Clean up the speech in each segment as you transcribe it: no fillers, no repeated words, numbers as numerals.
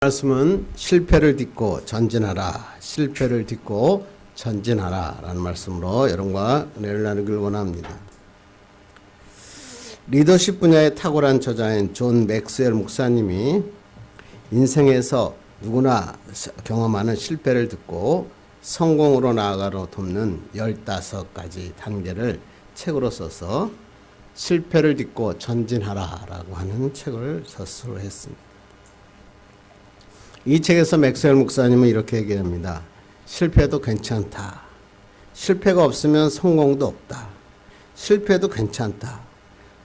말씀은 실패를 딛고 전진하라, 실패를 딛고 전진하라 라는 말씀으로 여러분과 은혜를 나누길 원합니다. 리더십 분야의 탁월한 저자인 존 맥스웰 목사님이 인생에서 누구나 경험하는 실패를 딛고 성공으로 나아가로 돕는 15가지 단계를 책으로 써서 실패를 딛고 전진하라 라고 하는 책을 서술을 했습니다. 이 책에서 맥스웰 목사님은 이렇게 얘기합니다. 실패도 괜찮다. 실패가 없으면 성공도 없다. 실패도 괜찮다.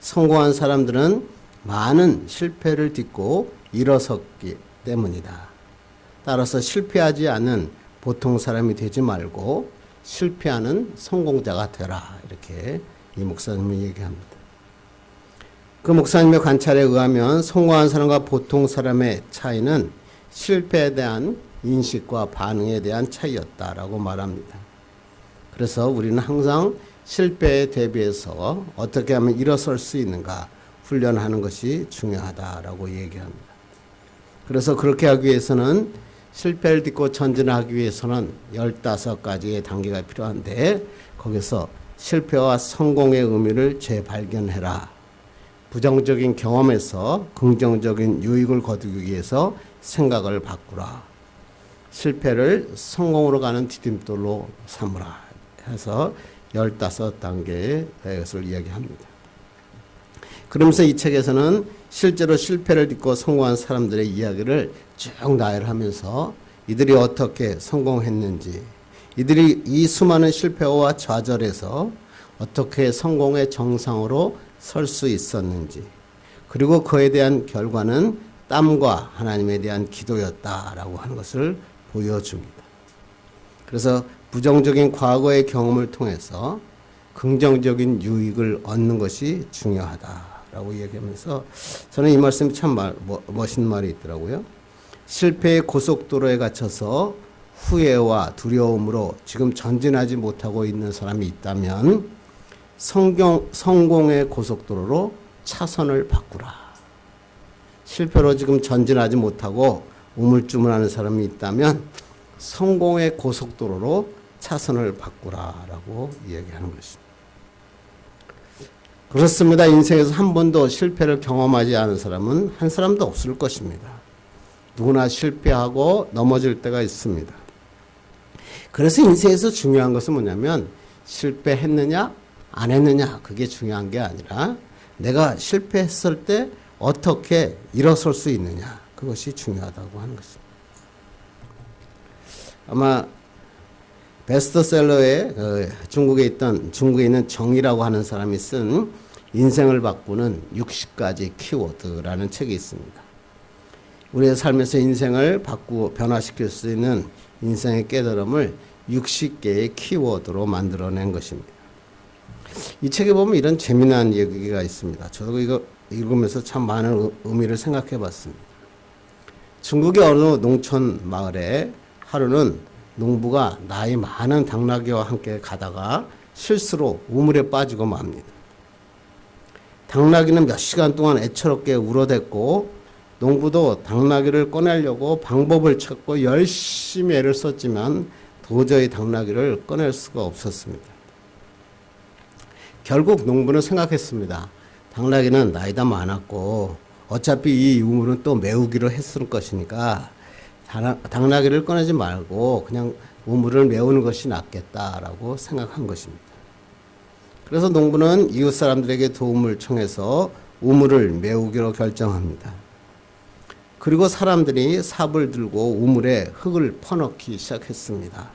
성공한 사람들은 많은 실패를 딛고 일어섰기 때문이다. 따라서 실패하지 않은 보통 사람이 되지 말고 실패하는 성공자가 되라. 이렇게 이 목사님이 얘기합니다. 그 목사님의 관찰에 의하면 성공한 사람과 보통 사람의 차이는 실패에 대한 인식과 반응에 대한 차이였다라고 말합니다. 그래서 우리는 항상 실패에 대비해서 어떻게 하면 일어설 수 있는가 훈련하는 것이 중요하다라고 얘기합니다. 그래서 그렇게 하기 위해서는 실패를 딛고 전진하기 위해서는 15가지의 단계가 필요한데 거기서 실패와 성공의 의미를 재발견해라. 부정적인 경험에서 긍정적인 유익을 거두기 위해서 생각을 바꾸라. 실패를 성공으로 가는 디딤돌로 삼으라 해서 15단계의 것을 이야기합니다. 그러면서 이 책에서는 실제로 실패를 딛고 성공한 사람들의 이야기를 쭉 나열하면서 이들이 어떻게 성공했는지, 이들이 이 수많은 실패와 좌절에서 어떻게 성공의 정상으로 설 수 있었는지, 그리고 그에 대한 결과는 땀과 하나님에 대한 기도였다라고 하는 것을 보여줍니다. 그래서 부정적인 과거의 경험을 통해서 긍정적인 유익을 얻는 것이 중요하다라고 얘기하면서 저는 이 말씀이 참 멋있는 말이 있더라고요. 실패의 고속도로에 갇혀서 후회와 두려움으로 지금 전진하지 못하고 있는 사람이 있다면 성공의 고속도로로 차선을 바꾸라. 실패로 지금 전진하지 못하고 우물쭈물하는 사람이 있다면 성공의 고속도로로 차선을 바꾸라라고 이야기하는 것입니다. 그렇습니다. 인생에서 한 번도 실패를 경험하지 않은 사람은 한 사람도 없을 것입니다. 누구나 실패하고 넘어질 때가 있습니다. 그래서 인생에서 중요한 것은 뭐냐면 실패했느냐 안 했느냐 그게 중요한 게 아니라 내가 실패했을 때 어떻게 일어설 수 있느냐 그것이 중요하다고 하는 것입니다. 아마 베스트셀러에 중국에 있는 정이라고 하는 사람이 쓴 인생을 바꾸는 60가지 키워드라는 책이 있습니다. 우리의 삶에서 인생을 변화시킬 수 있는 인생의 깨달음을 60개의 키워드로 만들어낸 것입니다. 이 책에 보면 이런 재미난 얘기가 있습니다. 저도 이거 읽으면서 참 많은 의미를 생각해 봤습니다. 중국의 어느 농촌 마을에 하루는 농부가 나이 많은 당나귀와 함께 가다가 실수로 우물에 빠지고 맙니다. 당나귀는 몇 시간 동안 애처롭게 울어댔고 농부도 당나귀를 꺼내려고 방법을 찾고 열심히 애를 썼지만 도저히 당나귀를 꺼낼 수가 없었습니다. 결국 농부는 생각했습니다. 당나귀는 나이가 많았고 어차피 이 우물은 또 메우기로 했을 것이니까 당나귀를 꺼내지 말고 그냥 우물을 메우는 것이 낫겠다라고 생각한 것입니다. 그래서 농부는 이웃 사람들에게 도움을 청해서 우물을 메우기로 결정합니다. 그리고 사람들이 삽을 들고 우물에 흙을 퍼넣기 시작했습니다.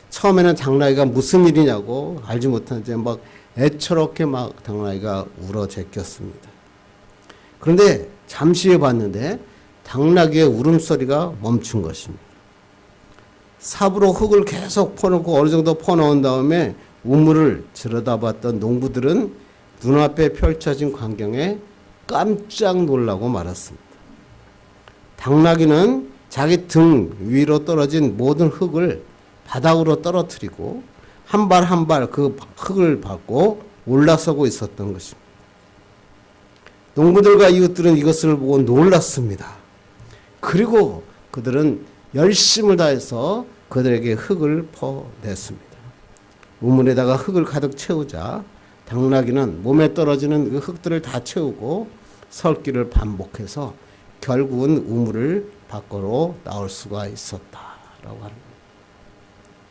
처음에는 당나귀가 무슨 일이냐고 알지 못한 채 막 애처롭게 막 당나귀가 울어 제꼈습니다. 그런데 잠시 후에 봤는데 당나귀의 울음소리가 멈춘 것입니다. 삽으로 흙을 계속 퍼넣고 어느 정도 퍼넣은 다음에 우물을 들여다봤던 농부들은 눈앞에 펼쳐진 광경에 깜짝 놀라고 말았습니다. 당나귀는 자기 등 위로 떨어진 모든 흙을 바닥으로 떨어뜨리고 한 발 한 발 그 흙을 밟고 올라서고 있었던 것입니다. 농부들과 이웃들은 이것을 보고 놀랐습니다. 그리고 그들은 열심을 다해서 그들에게 흙을 퍼냈습니다. 우물에다가 흙을 가득 채우자 당나귀는 몸에 떨어지는 그 흙들을 다 채우고 설길을 반복해서 결국은 우물을 밖으로 나올 수가 있었다라고 하는 거예요.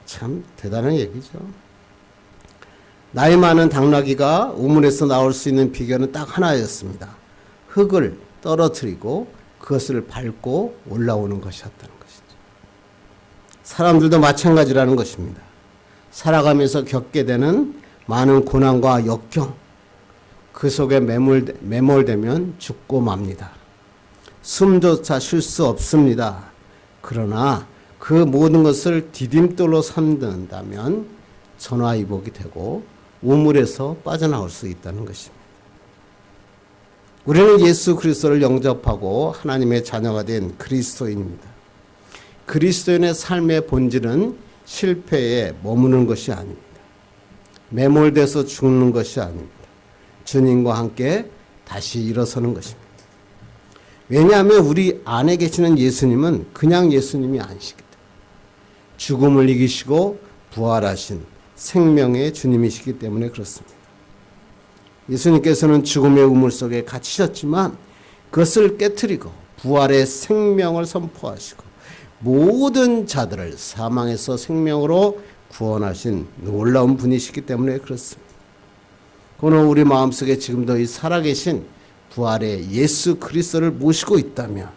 참 대단한 얘기죠. 나이 많은 당나귀가 우물에서 나올 수 있는 비결은 딱 하나였습니다. 흙을 떨어뜨리고 그것을 밟고 올라오는 것이었다는 것이죠. 사람들도 마찬가지라는 것입니다. 살아가면서 겪게 되는 많은 고난과 역경, 그 속에 매몰되면 죽고 맙니다. 숨조차 쉴 수 없습니다. 그러나 그 모든 것을 디딤돌로 삼는다면 전화위복이 되고 우물에서 빠져나올 수 있다는 것입니다. 우리는 예수 그리스도를 영접하고 하나님의 자녀가 된 그리스도인입니다. 그리스도인의 삶의 본질은 실패에 머무는 것이 아닙니다. 매몰돼서 죽는 것이 아닙니다. 주님과 함께 다시 일어서는 것입니다. 왜냐하면 우리 안에 계시는 예수님은 그냥 예수님이 아니시기 때문에 죽음을 이기시고 부활하신 생명의 주님이시기 때문에 그렇습니다. 예수님께서는 죽음의 우물 속에 갇히셨지만 그것을 깨트리고 부활의 생명을 선포하시고 모든 자들을 사망에서 생명으로 구원하신 놀라운 분이시기 때문에 그렇습니다. 그는 우리 마음속에 지금도 이 살아계신 부활의 예수 그리스도를 모시고 있다면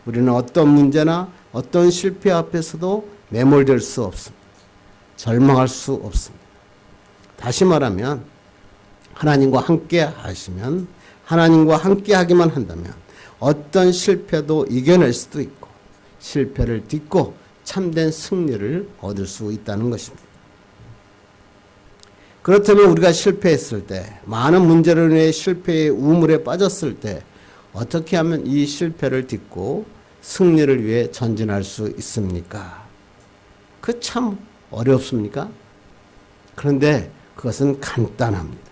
우리는 어떤 문제나 어떤 실패 앞에서도 매몰될 수 없습니다. 절망할 수 없습니다. 다시 말하면 하나님과 함께 하시면, 하나님과 함께 하기만 한다면 어떤 실패도 이겨낼 수도 있고 실패를 딛고 참된 승리를 얻을 수 있다는 것입니다. 그렇다면 우리가 실패했을 때, 많은 문제로 인해 실패의 우물에 빠졌을 때 어떻게 하면 이 실패를 딛고 승리를 위해 전진할 수 있습니까? 그 참 어렵습니까? 그런데 그것은 간단합니다.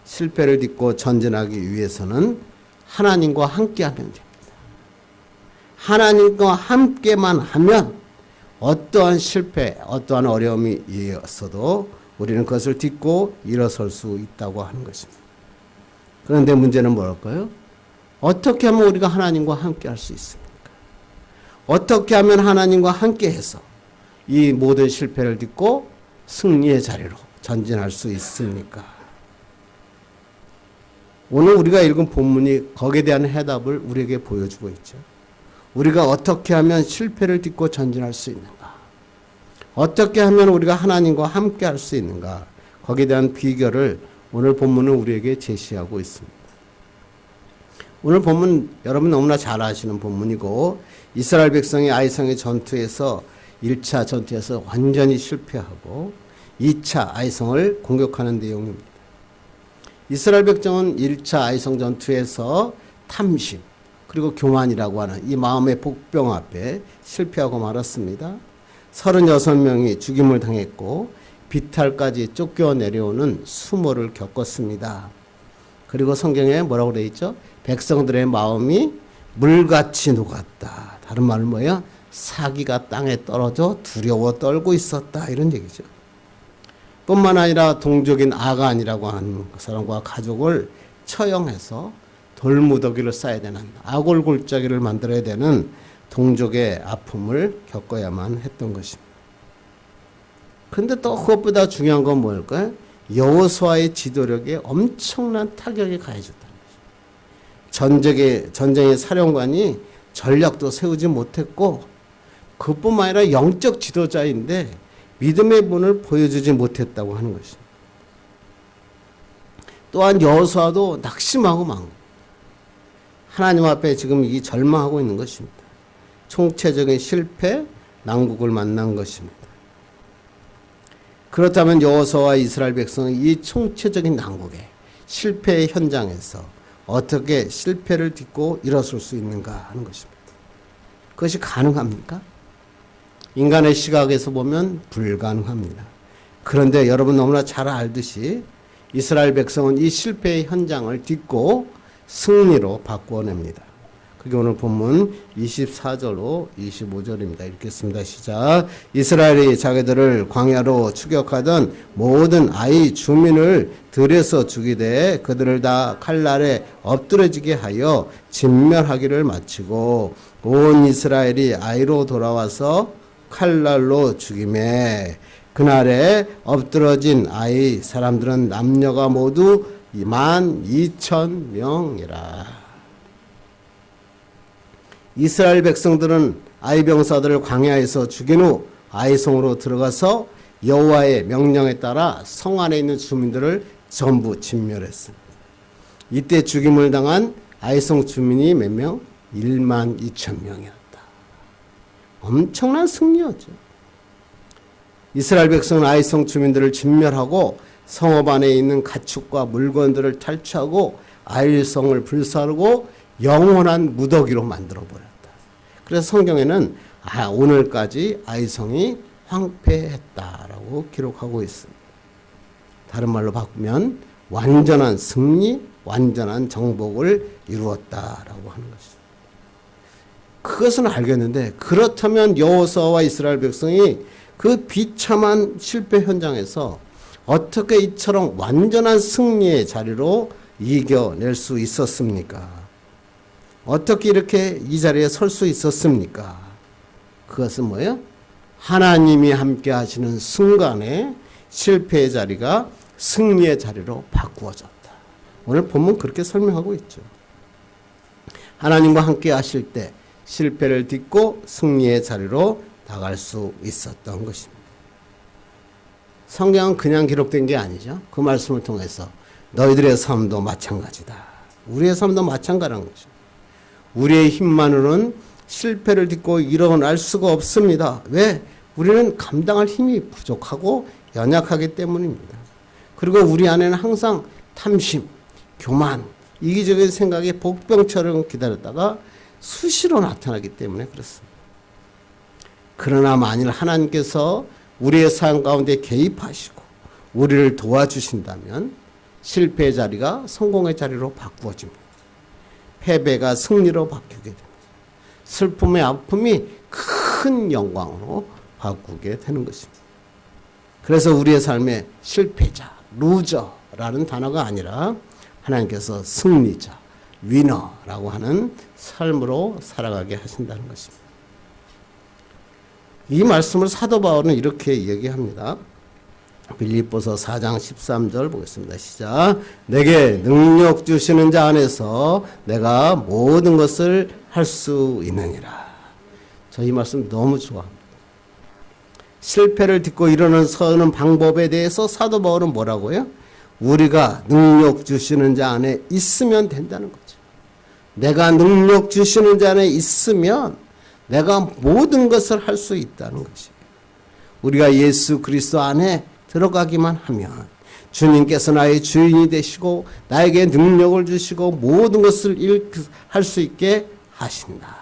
실패를 딛고 전진하기 위해서는 하나님과 함께 하면 됩니다. 하나님과 함께만 하면 어떠한 실패, 어떠한 어려움이 있어도 우리는 그것을 딛고 일어설 수 있다고 하는 것입니다. 그런데 문제는 뭘까요? 어떻게 하면 우리가 하나님과 함께 할 수 있습니까? 어떻게 하면 하나님과 함께 해서 이 모든 실패를 딛고 승리의 자리로 전진할 수 있습니까? 오늘 우리가 읽은 본문이 거기에 대한 해답을 우리에게 보여주고 있죠. 우리가 어떻게 하면 실패를 딛고 전진할 수 있는가? 어떻게 하면 우리가 하나님과 함께 할 수 있는가? 거기에 대한 비결을 오늘 본문은 우리에게 제시하고 있습니다. 오늘 본문 여러분 너무나 잘 아시는 본문이고 이스라엘 백성이 아이성의 전투에서 1차 전투에서 완전히 실패하고 2차 아이성을 공격하는 내용입니다. 이스라엘 백성은 1차 아이성 전투에서 탐심 그리고 교만이라고 하는 이 마음의 복병 앞에 실패하고 말았습니다. 36명이 죽임을 당했고 비탈까지 쫓겨 내려오는 수모를 겪었습니다. 그리고 성경에 뭐라고 되어 있죠? 백성들의 마음이 물같이 녹았다. 다른 말은 뭐예요? 사기가 땅에 떨어져 두려워 떨고 있었다. 이런 얘기죠. 뿐만 아니라 동족인 아간이라고 하는 사람과 가족을 처형해서 돌무더기를 쌓아야 되는 아골골짜기를 만들어야 되는 동족의 아픔을 겪어야만 했던 것입니다. 그런데 또 그것보다 중요한 건 뭘까요? 여호수아의 지도력에 엄청난 타격이 가해졌다는 것입니다. 전쟁의 사령관이 전략도 세우지 못했고 그뿐만 아니라 영적 지도자인데 믿음의 분을 보여주지 못했다고 하는 것입니다. 또한 여호수아도 낙심하고 만 하나님 앞에 지금 이 절망하고 있는 것입니다. 총체적인 실패, 난국을 만난 것입니다. 그렇다면 여호수아와 이스라엘 백성은 이 총체적인 난국에 실패의 현장에서 어떻게 실패를 딛고 일어설 수 있는가 하는 것입니다. 그것이 가능합니까? 인간의 시각에서 보면 불가능합니다. 그런데 여러분 너무나 잘 알듯이 이스라엘 백성은 이 실패의 현장을 딛고 승리로 바꾸어냅니다. 그게 오늘 본문 24절로 25절입니다. 읽겠습니다. 시작. 이스라엘이 자기들을 광야로 추격하던 모든 아이 주민을 들에서 죽이되 그들을 다 칼날에 엎드러지게 하여 진멸하기를 마치고 온 이스라엘이 아이로 돌아와서 칼날로 죽이매 그날에 엎드러진 아이 사람들은 남녀가 모두 12,000명이라. 이스라엘 백성들은 아이 병사들을 광야에서 죽인 후 아이성으로 들어가서 여호와의 명령에 따라 성 안에 있는 주민들을 전부 진멸했습니다. 이때 죽임을 당한 아이성 주민이 몇 명? 12,000명이었다. 엄청난 승리였죠. 이스라엘 백성은 아이성 주민들을 진멸하고 성읍 안에 있는 가축과 물건들을 탈취하고 아이성을 불사르고 영원한 무더기로 만들어버렸다. 그래서 성경에는 오늘까지 아이성이 황폐했다라고 기록하고 있습니다. 다른 말로 바꾸면 완전한 승리, 완전한 정복을 이루었다라고 하는 것입니다. 그것은 알겠는데 그렇다면 여호수아와 이스라엘 백성이 그 비참한 실패 현장에서 어떻게 이처럼 완전한 승리의 자리로 이겨낼 수 있었습니까? 어떻게 이렇게 이 자리에 설 수 있었습니까? 그것은 뭐예요? 하나님이 함께 하시는 순간에 실패의 자리가 승리의 자리로 바꾸어졌다. 오늘 본문 그렇게 설명하고 있죠. 하나님과 함께 하실 때 실패를 딛고 승리의 자리로 나갈 수 있었던 것입니다. 성경은 그냥 기록된 게 아니죠. 그 말씀을 통해서 너희들의 삶도 마찬가지다. 우리의 삶도 마찬가지라는 거죠. 우리의 힘만으로는 실패를 딛고 일어날 수가 없습니다. 왜? 우리는 감당할 힘이 부족하고 연약하기 때문입니다. 그리고 우리 안에는 항상 탐심, 교만, 이기적인 생각이 복병처럼 기다렸다가 수시로 나타나기 때문에 그렇습니다. 그러나 만일 하나님께서 우리의 삶 가운데 개입하시고 우리를 도와주신다면 실패의 자리가 성공의 자리로 바꾸어집니다. 패배가 승리로 바뀌게 됩니다. 슬픔의 아픔이 큰 영광으로 바꾸게 되는 것입니다. 그래서 우리의 삶에 실패자, 루저라는 단어가 아니라 하나님께서 승리자, 위너라고 하는 삶으로 살아가게 하신다는 것입니다. 이 말씀을 사도 바울은 이렇게 얘기합니다. 빌립보서 4장 13절 보겠습니다. 시작. 내게 능력 주시는 자 안에서 내가 모든 것을 할 수 있느니라. 저 이 말씀 너무 좋아합니다. 실패를 딛고 일어서는 방법에 대해서 사도 바울은 뭐라고요? 우리가 능력 주시는 자 안에 있으면 된다는 거죠. 내가 능력 주시는 자 안에 있으면 내가 모든 것을 할 수 있다는 것이에요. 우리가 예수 그리스도 안에 들어가기만 하면 주님께서 나의 주인이 되시고 나에게 능력을 주시고 모든 것을 할 수 있게 하신다.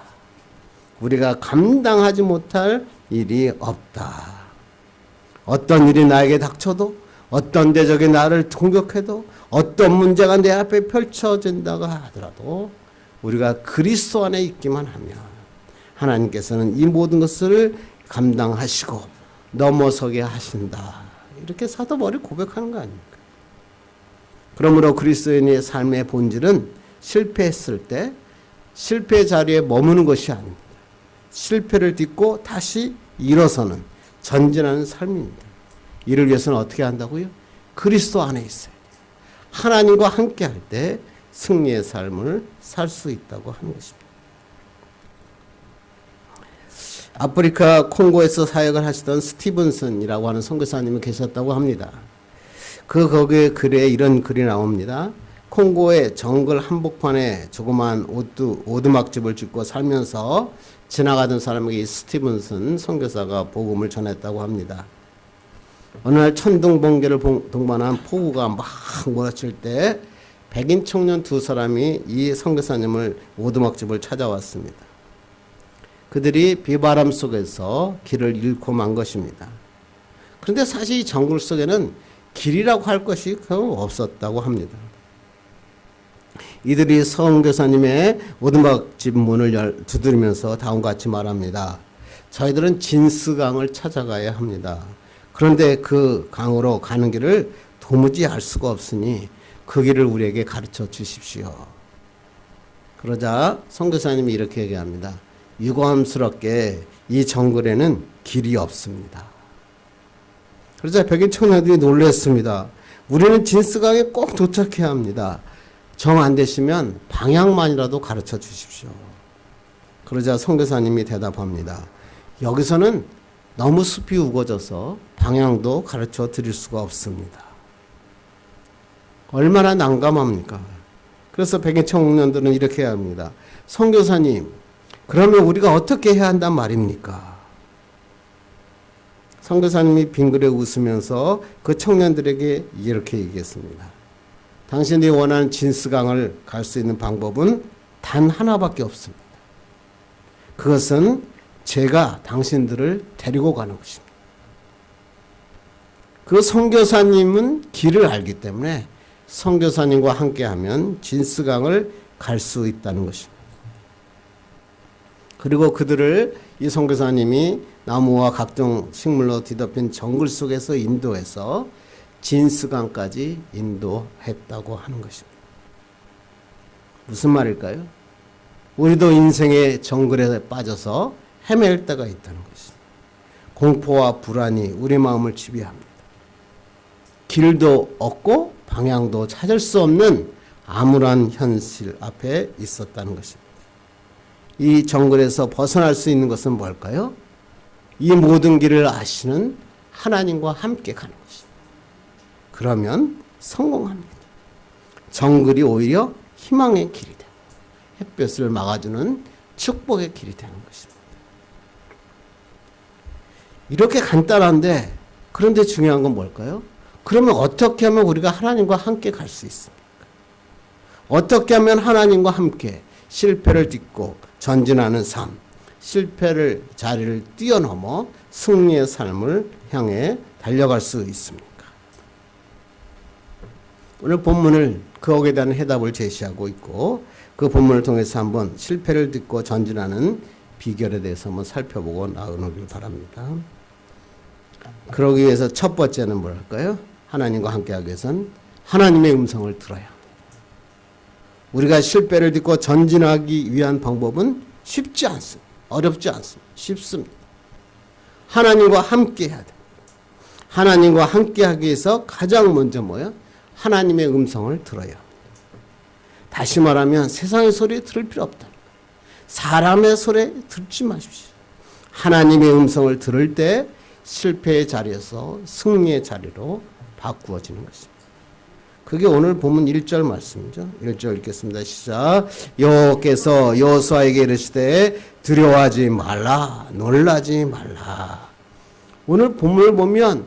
우리가 감당하지 못할 일이 없다. 어떤 일이 나에게 닥쳐도 어떤 대적이 나를 공격해도 어떤 문제가 내 앞에 펼쳐진다고 하더라도 우리가 그리스도 안에 있기만 하면 하나님께서는 이 모든 것을 감당하시고 넘어서게 하신다. 이렇게 사도 바울이 고백하는 거 아닙니까? 그러므로 그리스도인의 삶의 본질은 실패했을 때 실패 자리에 머무는 것이 아닙니다. 실패를 딛고 다시 일어서는 전진하는 삶입니다. 이를 위해서는 어떻게 한다고요? 그리스도 안에 있어요. 하나님과 함께 할 때 승리의 삶을 살 수 있다고 하는 것입니다. 아프리카 콩고에서 사역을 하시던 스티븐슨이라고 하는 선교사님이 계셨다고 합니다. 거기에 글에 이런 글이 나옵니다. 콩고의 정글 한복판에 조그만 오두막집을 짓고 살면서 지나가던 사람에게 이 스티븐슨 선교사가 복음을 전했다고 합니다. 어느 날 천둥번개를 동반한 폭우가 막 몰아칠 때 백인 청년 두 사람이 이 선교사님을 오두막집을 찾아왔습니다. 그들이 비바람 속에서 길을 잃고 만 것입니다. 그런데 사실 이 정글 속에는 길이라고 할 것이 없었다고 합니다. 이들이 선교사님의 오두막집 문을 두드리면서 다음과 같이 말합니다. 저희들은 진스강을 찾아가야 합니다. 그런데 그 강으로 가는 길을 도무지 알 수가 없으니 그 길을 우리에게 가르쳐 주십시오. 그러자 선교사님이 이렇게 얘기합니다. 유감스럽게 이 정글에는 길이 없습니다. 그러자 백인 청년들이 놀랐습니다. 우리는 진스강에 꼭 도착해야 합니다. 정 안 되시면 방향만이라도 가르쳐 주십시오. 그러자 선교사님이 대답합니다. 여기서는 너무 숲이 우거져서 방향도 가르쳐 드릴 수가 없습니다. 얼마나 난감합니까? 그래서 백인 청년들은 이렇게 해야 합니다. 선교사님, 그러면 우리가 어떻게 해야 한단 말입니까? 선교사님이 빙그레 웃으면서 그 청년들에게 이렇게 얘기했습니다. 당신들이 원하는 진스강을 갈 수 있는 방법은 단 하나밖에 없습니다. 그것은 제가 당신들을 데리고 가는 것입니다. 그 선교사님은 길을 알기 때문에 선교사님과 함께하면 진스강을 갈 수 있다는 것입니다. 그리고 그들을 이 선교사님이 나무와 각종 식물로 뒤덮인 정글 속에서 인도해서 진스강까지 인도했다고 하는 것입니다. 무슨 말일까요? 우리도 인생의 정글에 빠져서 헤맬 때가 있다는 것입니다. 공포와 불안이 우리 마음을 지배합니다. 길도 없고 방향도 찾을 수 없는 암울한 현실 앞에 있었다는 것입니다. 이 정글에서 벗어날 수 있는 것은 뭘까요? 이 모든 길을 아시는 하나님과 함께 가는 것입니다. 그러면 성공합니다. 정글이 오히려 희망의 길이 되고 햇볕을 막아주는 축복의 길이 되는 것입니다. 이렇게 간단한데 그런데 중요한 건 뭘까요? 그러면 어떻게 하면 우리가 하나님과 함께 갈 수 있습니까? 어떻게 하면 하나님과 함께 실패를 딛고 전진하는 삶, 실패를 자리를 뛰어넘어 승리의 삶을 향해 달려갈 수 있습니까? 오늘 본문을 그것에 대한 해답을 제시하고 있고 그 본문을 통해서 한번 실패를 딛고 전진하는 비결에 대해서 한번 살펴보고 나누길 바랍니다. 그러기 위해서 첫 번째는 뭐랄까요? 하나님과 함께하기 위해서는 하나님의 음성을 들어야 합니다. 우리가 실패를 딛고 전진하기 위한 방법은 쉽지 않습니다. 어렵지 않습니다. 쉽습니다. 하나님과 함께해야 됩니다. 하나님과 함께하기 위해서 가장 먼저 뭐예요? 하나님의 음성을 들어야 합니다. 다시 말하면 세상의 소리 들을 필요 없다. 사람의 소리 듣지 마십시오. 하나님의 음성을 들을 때 실패의 자리에서 승리의 자리로 바꾸어지는 것입니다. 그게 오늘 본문 1절 말씀이죠. 1절 읽겠습니다. 시작. 여호와께서 여호수아에게 이르시되 두려워하지 말라, 놀라지 말라. 오늘 본문을 보면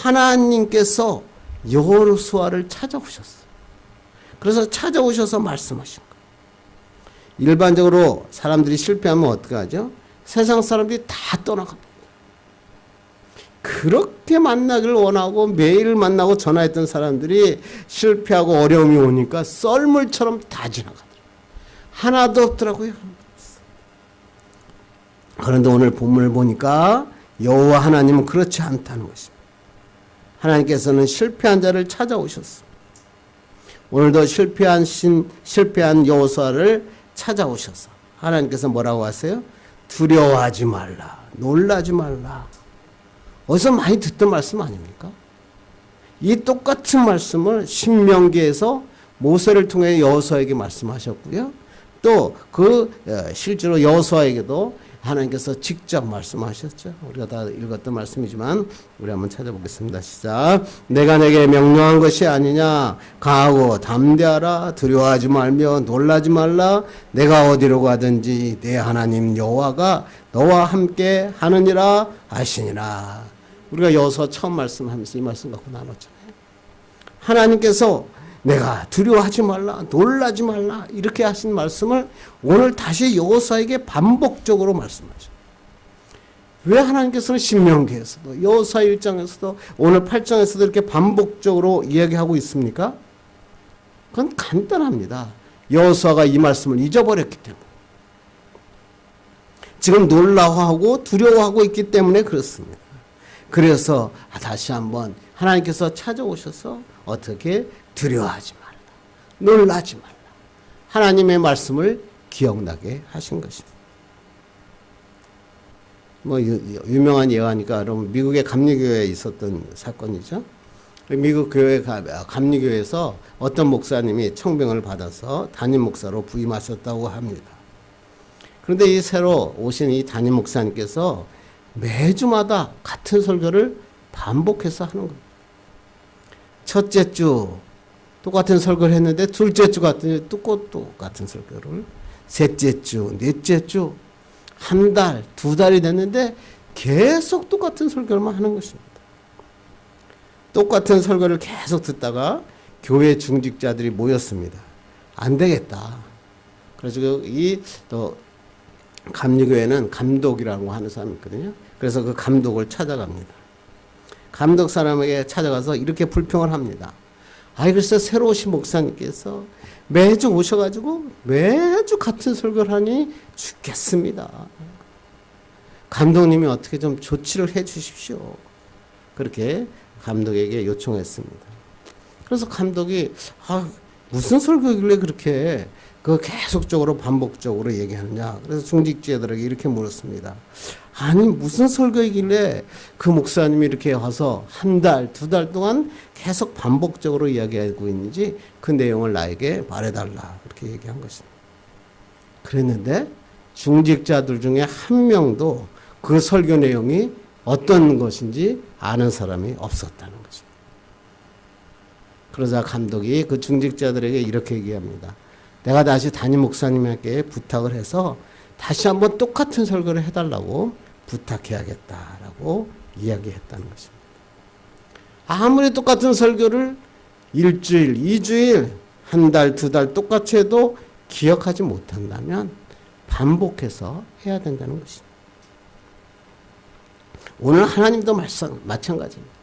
하나님께서 여호수아를 찾아오셨어요. 그래서 찾아오셔서 말씀하신 거예요. 일반적으로 사람들이 실패하면 어떻게 하죠? 세상 사람들이 다 떠나갑니다. 그렇게 만나기를 원하고 매일 만나고 전화했던 사람들이 실패하고 어려움이 오니까 썰물처럼 다 지나가더라고요. 하나도 없더라고요. 그런데 오늘 본문을 보니까 여호와 하나님은 그렇지 않다는 것입니다. 하나님께서는 실패한 자를 찾아오셨습니다. 오늘도 실패한 여호수아를 찾아오셔서 하나님께서 뭐라고 하세요? 두려워하지 말라, 놀라지 말라. 어디서 많이 듣던 말씀 아닙니까? 이 똑같은 말씀을 신명기에서 모세를 통해 여호수아에게 말씀하셨고요. 또 실제로 여호수아에게도 하나님께서 직접 말씀하셨죠. 우리가 다 읽었던 말씀이지만 우리 한번 찾아보겠습니다. 시작. 내가 내게 명령한 것이 아니냐. 강하고 담대하라. 두려워하지 말며 놀라지 말라. 내가 어디로 가든지 내 하나님 여호와가 너와 함께 하느니라 하시니라. 우리가 여호수아 처음 말씀하면서 이 말씀 갖고 나눴잖아요. 하나님께서 내가 두려워하지 말라, 놀라지 말라 이렇게 하신 말씀을 오늘 다시 여호수아에게 반복적으로 말씀하셔요. 왜 하나님께서는 신명기에서도 여호수아 1장에서도 오늘 8장에서도 이렇게 반복적으로 이야기하고 있습니까? 그건 간단합니다. 여호수아가 이 말씀을 잊어버렸기 때문에, 지금 놀라워하고 두려워하고 있기 때문에 그렇습니다. 그래서 다시 한번 하나님께서 찾아오셔서 어떻게 두려워하지 말라, 놀라지 말라, 하나님의 말씀을 기억나게 하신 것입니다. 뭐 유명한 예화니까 여러분, 미국의 감리교회에 있었던 사건이죠. 미국 교회 감리교회에서 어떤 목사님이 청병을 받아서 담임 목사로 부임하셨다고 합니다. 그런데 이 새로 오신 이 담임 목사님께서 매주마다 같은 설교를 반복해서 하는 거예요. 첫째 주 똑같은 설교를 했는데 둘째 주 같은 똑같은 설교를, 셋째 주, 넷째 주, 한 달, 두 달이 됐는데 계속 똑같은 설교만 하는 것입니다. 똑같은 설교를 계속 듣다가 교회 중직자들이 모였습니다. 안 되겠다. 그래서 또 감리교회는 감독이라고 하는 사람이 있거든요. 그래서 그 감독을 찾아갑니다. 감독 사람에게 찾아가서 이렇게 불평을 합니다. 글쎄 새로 오신 목사님께서 매주 오셔가지고 매주 같은 설교를 하니 죽겠습니다. 감독님이 어떻게 좀 조치를 해 주십시오. 그렇게 감독에게 요청했습니다. 그래서 감독이 무슨 설교길래 그렇게 계속적으로 반복적으로 얘기하느냐. 그래서 중직자들에게 이렇게 물었습니다. 아니 무슨 설교이길래 그 목사님이 이렇게 와서 한 달, 두 달 동안 계속 반복적으로 이야기하고 있는지 그 내용을 나에게 말해달라. 그렇게 얘기한 것입니다. 그랬는데 중직자들 중에 한 명도 그 설교 내용이 어떤 것인지 아는 사람이 없었다는 것입니다. 그러자 감독이 그 중직자들에게 이렇게 얘기합니다. 내가 다시 담임 목사님에게 부탁을 해서 다시 한번 똑같은 설교를 해달라고 부탁해야겠다라고 이야기했다는 것입니다. 아무리 똑같은 설교를 일주일, 2주일, 한 달, 두 달 똑같이 해도 기억하지 못한다면 반복해서 해야 된다는 것입니다. 오늘 하나님도 마찬가지입니다.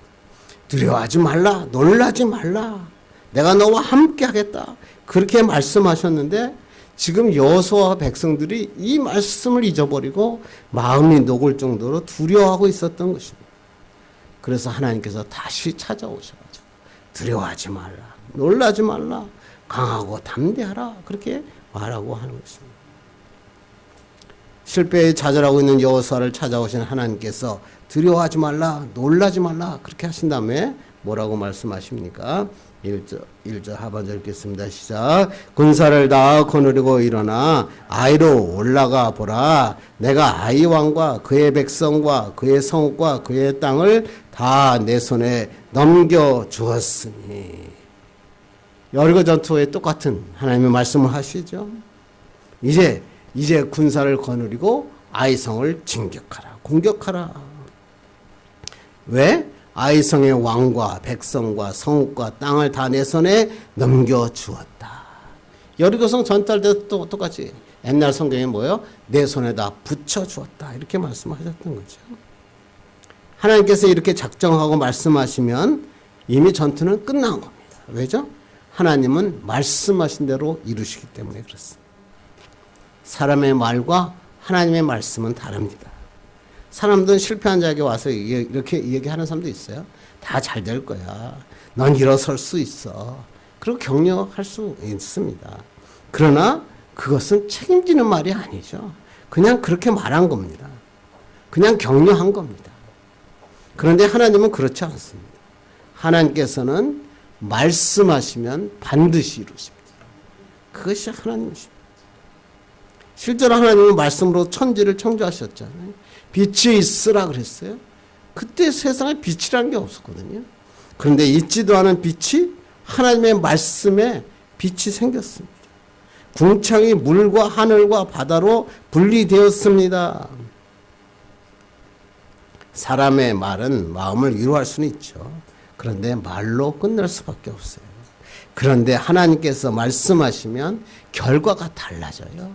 두려워하지 말라, 놀라지 말라, 내가 너와 함께 하겠다, 그렇게 말씀하셨는데 지금 여호수아와 백성들이 이 말씀을 잊어버리고 마음이 녹을 정도로 두려워하고 있었던 것입니다. 그래서 하나님께서 다시 찾아오셔가지고 두려워하지 말라, 놀라지 말라, 강하고 담대하라, 그렇게 말하고 하는 것입니다. 실패에 좌절하고 있는 여호수아를 찾아오신 하나님께서 두려워하지 말라, 놀라지 말라, 그렇게 하신 다음에 뭐라고 말씀하십니까? 1절 하반절 읽겠습니다. 시작. 군사를 다 거느리고 일어나 아이로 올라가 보라. 내가 아이 왕과 그의 백성과 그의 성읍과 그의 땅을 다 내 손에 넘겨 주었으니. 여리고 전투에 똑같은 하나님의 말씀을 하시죠. 이제 군사를 거느리고 아이성을 진격하라, 공격하라. 왜? 아이성의 왕과 백성과 성읍과 땅을 다 내 손에 넘겨주었다. 여리고성 전투할 때도 똑같이 옛날 성경에 뭐예요? 내 손에다 붙여주었다, 이렇게 말씀하셨던 거죠. 하나님께서 이렇게 작정하고 말씀하시면 이미 전투는 끝난 겁니다. 왜죠? 하나님은 말씀하신 대로 이루시기 때문에 그렇습니다. 사람의 말과 하나님의 말씀은 다릅니다. 사람들은 실패한 자에게 와서 이렇게 얘기하는 사람도 있어요. 다 잘 될 거야. 넌 일어설 수 있어. 그리고 격려할 수 있습니다. 그러나 그것은 책임지는 말이 아니죠. 그냥 그렇게 말한 겁니다. 그냥 격려한 겁니다. 그런데 하나님은 그렇지 않습니다. 하나님께서는 말씀하시면 반드시 이루십니다. 그것이 하나님이십니다. 실제로 하나님은 말씀으로 천지를 창조하셨잖아요. 빛이 있으라 그랬어요. 그때 세상에 빛이라는 게 없었거든요. 그런데 있지도 않은 빛이 하나님의 말씀에 빛이 생겼습니다. 궁창이 물과 하늘과 바다로 분리되었습니다. 사람의 말은 마음을 위로할 수는 있죠. 그런데 말로 끝날 수밖에 없어요. 그런데 하나님께서 말씀하시면 결과가 달라져요.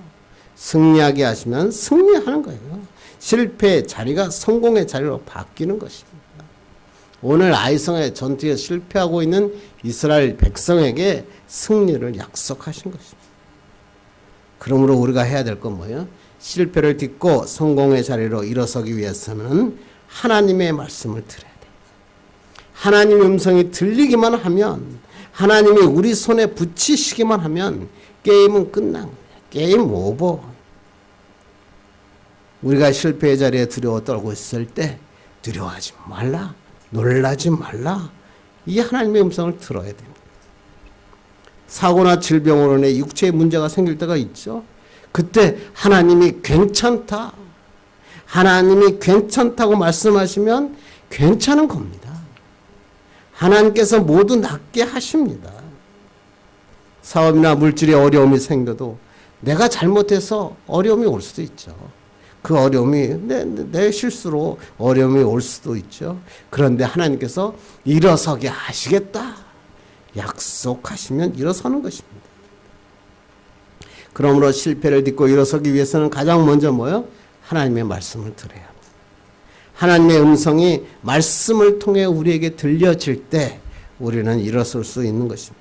승리하게 하시면 승리하는 거예요. 실패의 자리가 성공의 자리로 바뀌는 것입니다. 오늘 아이성의 전투에 실패하고 있는 이스라엘 백성에게 승리를 약속하신 것입니다. 그러므로 우리가 해야 될 건 뭐예요? 실패를 딛고 성공의 자리로 일어서기 위해서는 하나님의 말씀을 들어야 돼. 하나님의 음성이 들리기만 하면, 하나님이 우리 손에 붙이시기만 하면 게임은 끝난 거야. 게임 오버. 우리가 실패의 자리에 두려워 떨고 있을 때 두려워하지 말라, 놀라지 말라, 이 하나님의 음성을 들어야 됩니다. 사고나 질병으로 인해 육체의 문제가 생길 때가 있죠. 그때 하나님이 괜찮다, 하나님이 괜찮다고 말씀하시면 괜찮은 겁니다. 하나님께서 모두 낫게 하십니다. 사업이나 물질의 어려움이 생겨도 내가 잘못해서 어려움이 올 수도 있죠. 그 어려움이 내 실수로 어려움이 올 수도 있죠. 그런데 하나님께서 일어서게 하시겠다 약속하시면 일어서는 것입니다. 그러므로 실패를 딛고 일어서기 위해서는 가장 먼저 뭐예요? 하나님의 말씀을 들어야 합니다. 하나님의 음성이 말씀을 통해 우리에게 들려질 때 우리는 일어설 수 있는 것입니다.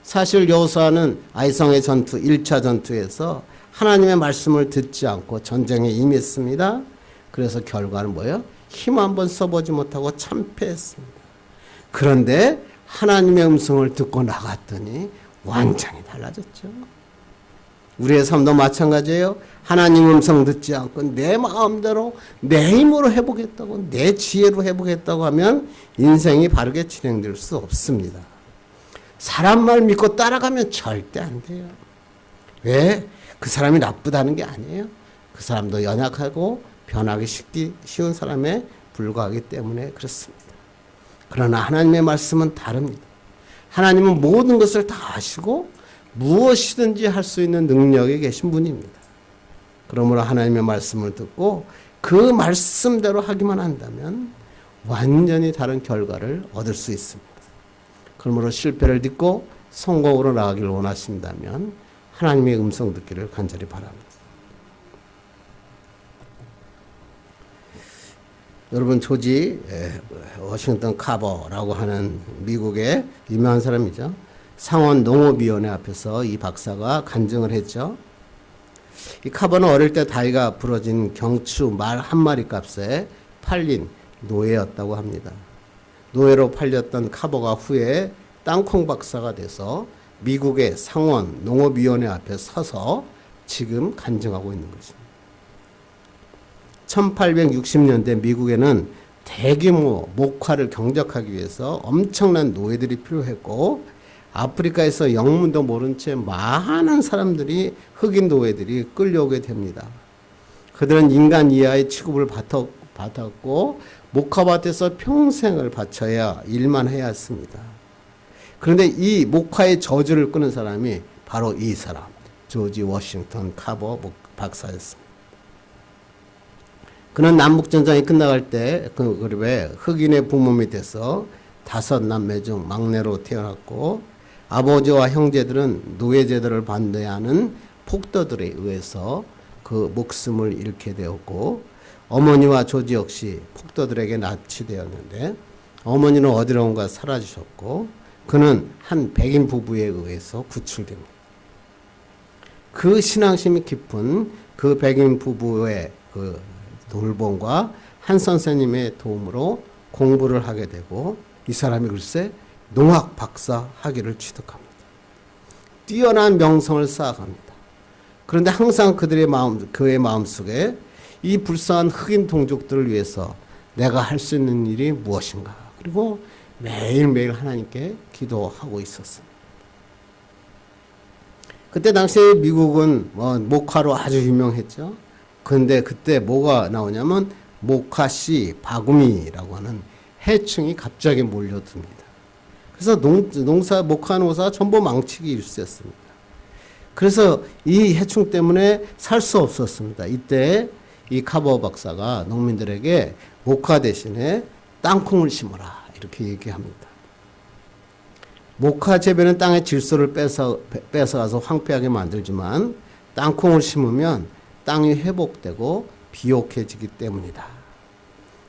사실 여호수아는 아이성의 전투 1차 전투에서 하나님의 말씀을 듣지 않고 전쟁에 임했습니다. 그래서 결과는 뭐예요? 힘 한번 써보지 못하고 참패했습니다. 그런데 하나님의 음성을 듣고 나갔더니 완전히 달라졌죠. 우리의 삶도 마찬가지예요. 하나님 음성 듣지 않고 내 마음대로 내 힘으로 해보겠다고, 내 지혜로 해보겠다고 하면 인생이 바르게 진행될 수 없습니다. 사람 말 믿고 따라가면 절대 안 돼요. 왜? 그 사람이 나쁘다는 게 아니에요. 그 사람도 연약하고 변하기 쉬운 사람에 불과하기 때문에 그렇습니다. 그러나 하나님의 말씀은 다릅니다. 하나님은 모든 것을 다 아시고 무엇이든지 할 수 있는 능력이 계신 분입니다. 그러므로 하나님의 말씀을 듣고 그 말씀대로 하기만 한다면 완전히 다른 결과를 얻을 수 있습니다. 그러므로 실패를 딛고 성공으로 나가기를 원하신다면 하나님의 음성 듣기를 간절히 바랍니다. 여러분, 조지 워싱턴 카버라고 하는 미국의 유명한 사람이죠. 상원 농업위원회 앞에서 이 박사가 간증을 했죠. 이 카버는 어릴 때 다리가 부러진 경추 말 한 마리 값에 팔린 노예였다고 합니다. 노예로 팔렸던 카버가 후에 땅콩 박사가 돼서 미국의 상원 농업위원회 앞에 서서 지금 간증하고 있는 것입니다. 1860년대 미국에는 대규모 목화를 경작하기 위해서 엄청난 노예들이 필요했고, 아프리카에서 영문도 모른 채 많은 사람들이, 흑인 노예들이 끌려오게 됩니다. 그들은 인간 이하의 취급을 받았고 목화밭에서 평생을 바쳐야 일만 해야 했습니다. 그런데 이 목화의 저주를 끄는 사람이 바로 이 사람, 조지 워싱턴 카버 박사였습니다. 그는 남북전쟁이 끝나갈 때 그 그룹에 흑인의 부모 밑에서 5남매 중 막내로 태어났고, 아버지와 형제들은 노예제도를 반대하는 폭도들에 의해서 그 목숨을 잃게 되었고, 어머니와 조지 역시 폭도들에게 납치되었는데 어머니는 어디론가 사라지셨고 그는 한 백인 부부에 의해서 구출됩니다. 그 신앙심이 깊은 그 백인 부부의 그 돌봄과 한 선생님의 도움으로 공부를 하게 되고, 이 사람이 글쎄 농학 박사 학위를 취득합니다. 뛰어난 명성을 쌓아갑니다. 그런데 항상 그의 마음속에 이 불쌍한 흑인 동족들을 위해서 내가 할 수 있는 일이 무엇인가, 그리고 매일매일 하나님께 기도하고 있었습니다. 그때 당시에 미국은 목화로 아주 유명했죠. 그런데 그때 뭐가 나오냐면 목화씨 바구미라고 하는 해충이 갑자기 몰려듭니다. 그래서 목화 농사가 전부 망치기 일쑤였습니다. 그래서 이 해충 때문에 살 수 없었습니다. 이때 이 카버 박사가 농민들에게 목화 대신에 땅콩을 심어라 이렇게 얘기합니다. 목화 재배는 땅의 질소를 뺏어가서 황폐하게 만들지만 땅콩을 심으면 땅이 회복되고 비옥해지기 때문이다.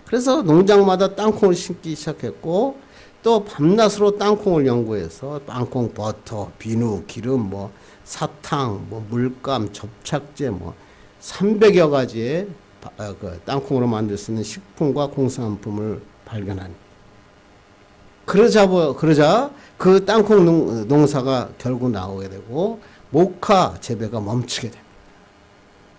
그래서 농장마다 땅콩을 심기 시작했고, 또 밤낮으로 땅콩을 연구해서 땅콩 버터, 비누, 기름 사탕, 뭐 물감, 접착제, 뭐 300여 가지의 그 땅콩으로 만들 수 있는 식품과 공산품을 발견한. 그러자 그 땅콩 농사가 결국 나오게 되고 모카 재배가 멈추게 됩니다.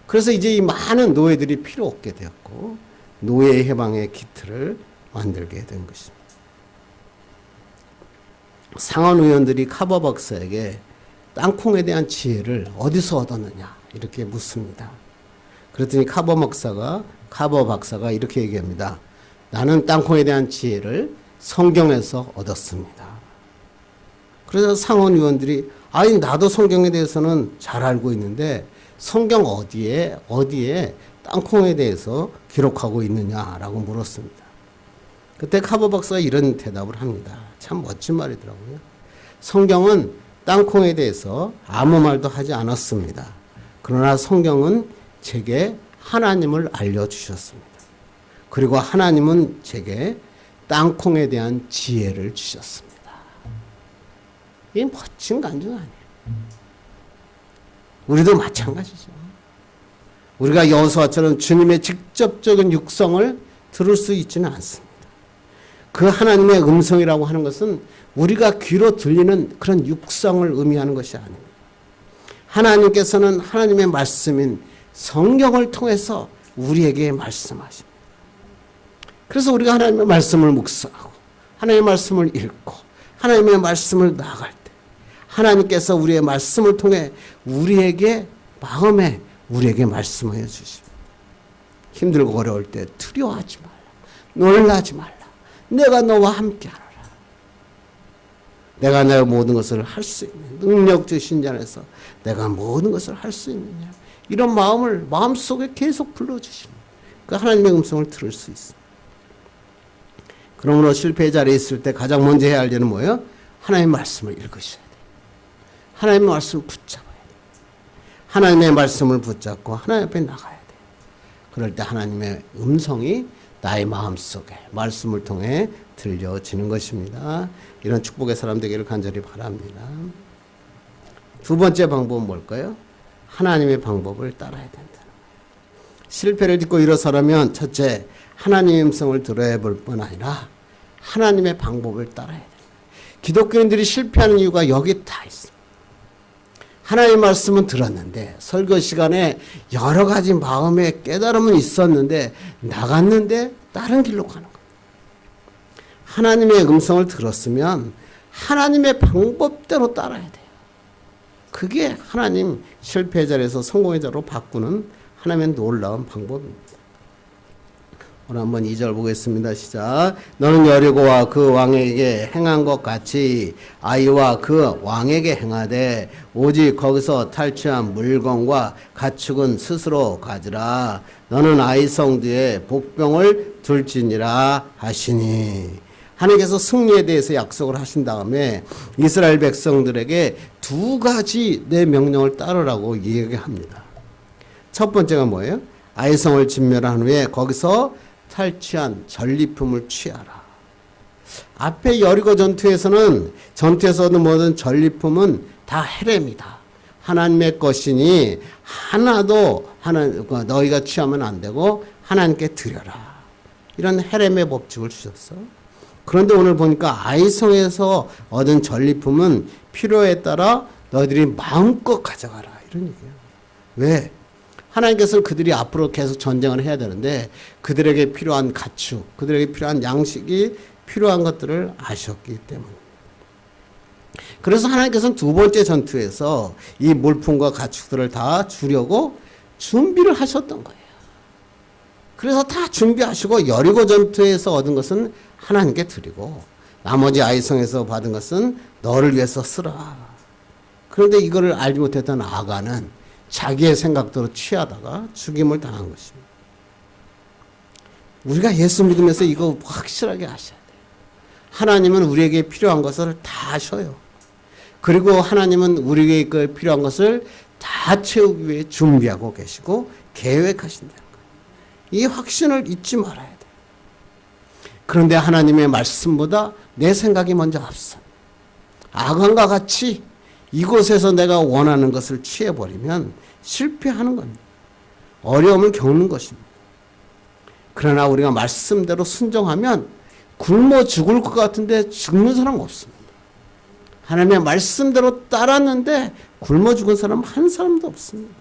그래서 이제 이 많은 노예들이 필요 없게 되었고 노예 해방의 기틀을 만들게 된 것입니다. 상원 의원들이 카버 박사에게 땅콩에 대한 지혜를 어디서 얻었느냐 이렇게 묻습니다. 그랬더니 카버 박사가 이렇게 얘기합니다. 나는 땅콩에 대한 지혜를 성경에서 얻었습니다. 그래서 상원 의원들이 아니 나도 성경에 대해서는 잘 알고 있는데 성경 어디에 땅콩에 대해서 기록하고 있느냐라고 물었습니다. 그때 카버 박사가 이런 대답을 합니다. 참 멋진 말이더라고요. 성경은 땅콩에 대해서 아무 말도 하지 않았습니다. 그러나 성경은 제게 하나님을 알려주셨습니다. 그리고 하나님은 제게 땅콩에 대한 지혜를 주셨습니다. 이 멋진 간증 아니에요. 우리도 마찬가지죠. 우리가 여호수아처럼 주님의 직접적인 육성을 들을 수 있지는 않습니다. 그 하나님의 음성이라고 하는 것은 우리가 귀로 들리는 그런 육성을 의미하는 것이 아닙니다. 하나님께서는 하나님의 말씀인 성경을 통해서 우리에게 말씀하십니다. 그래서 우리가 하나님의 말씀을 묵상하고 하나님의 말씀을 읽고 하나님의 말씀을 나아갈 때 하나님께서 우리의 말씀을 통해 우리에게 마음에 우리에게 말씀하여 주십니다. 힘들고 어려울 때 두려워하지 말라. 놀라지 말라. 내가 너와 함께하노라. 내가 내 모든 것을 할 수 있는 능력 주신 자 안에서 내가 모든 것을 할 수 있느냐. 이런 마음을 마음속에 계속 불러주시는 그 하나님의 음성을 들을 수 있습니다. 그러므로 실패의 자리에 있을 때 가장 먼저 해야 할 일은 뭐예요? 하나님의 말씀을 읽으셔야 돼요. 하나님의 말씀을 붙잡아야 돼요. 하나님의 말씀을 붙잡고 하나님 앞에 나가야 돼요. 그럴 때 하나님의 음성이 나의 마음속에 말씀을 통해 들려지는 것입니다. 이런 축복의 사람 되기를 간절히 바랍니다. 두 번째 방법은 뭘까요? 하나님의 방법을 따라야 된다는 거예요. 실패를 딛고 일어서려면 첫째, 하나님의 음성을 들어야 볼 뿐 아니라 하나님의 방법을 따라야 돼요. 기독교인들이 실패하는 이유가 여기 다 있습니다. 하나님의 말씀은 들었는데 설교 시간에 여러 가지 마음의 깨달음은 있었는데 나갔는데 다른 길로 가는 거예요. 하나님의 음성을 들었으면 하나님의 방법대로 따라야 돼요. 그게 하나님 실패의 자리에서 성공의 자리로 바꾸는 하나님의 놀라운 방법입니다. 오늘 한번 2절 보겠습니다. 시작. 너는 여리고와 그 왕에게 행한 것 같이 아이와 그 왕에게 행하되 오직 거기서 탈취한 물건과 가축은 스스로 가지라. 너는 아이 성뒤에 복병을 둘지니라 하시니. 하나님께서 승리에 대해서 약속을 하신 다음에 이스라엘 백성들에게 두 가지 내 명령을 따르라고 얘기합니다. 첫 번째가 뭐예요? 아이성을 진멸한 후에 거기서 탈취한 전리품을 취하라. 앞에 여리고 전투에서는 모든 전리품은 다 헤렘이다. 하나님의 것이니 하나도 너희가 취하면 안 되고 하나님께 드려라. 이런 헤렘의 법칙을 주셨어. 그런데 오늘 보니까 아이성에서 얻은 전리품은 필요에 따라 너희들이 마음껏 가져가라. 이런 얘기예요. 왜? 하나님께서는 그들이 앞으로 계속 전쟁을 해야 되는데 그들에게 필요한 가축, 그들에게 필요한 양식이 필요한 것들을 아셨기 때문에. 그래서 하나님께서는 두 번째 전투에서 이 물품과 가축들을 다 주려고 준비를 하셨던 거예요. 그래서 다 준비하시고 여리고 전투에서 얻은 것은 하나님께 드리고 나머지 아이성에서 받은 것은 너를 위해서 쓰라. 그런데 이거를 알지 못했던 아가는 자기의 생각대로 취하다가 죽임을 당한 것입니다. 우리가 예수 믿으면서 이거 확실하게 아셔야 돼요. 하나님은 우리에게 필요한 것을 다 아셔요. 그리고 하나님은 우리에게 필요한 것을 다 채우기 위해 준비하고 계시고 계획하신다는 거예요. 이 확신을 잊지 말아야 돼요. 그런데 하나님의 말씀보다 내 생각이 먼저 앞서. 아간과 같이 이곳에서 내가 원하는 것을 취해버리면 실패하는 겁니다. 어려움을 겪는 것입니다. 그러나 우리가 말씀대로 순종하면 굶어 죽을 것 같은데 죽는 사람 없습니다. 하나님의 말씀대로 따랐는데 굶어 죽은 사람 한 사람도 없습니다.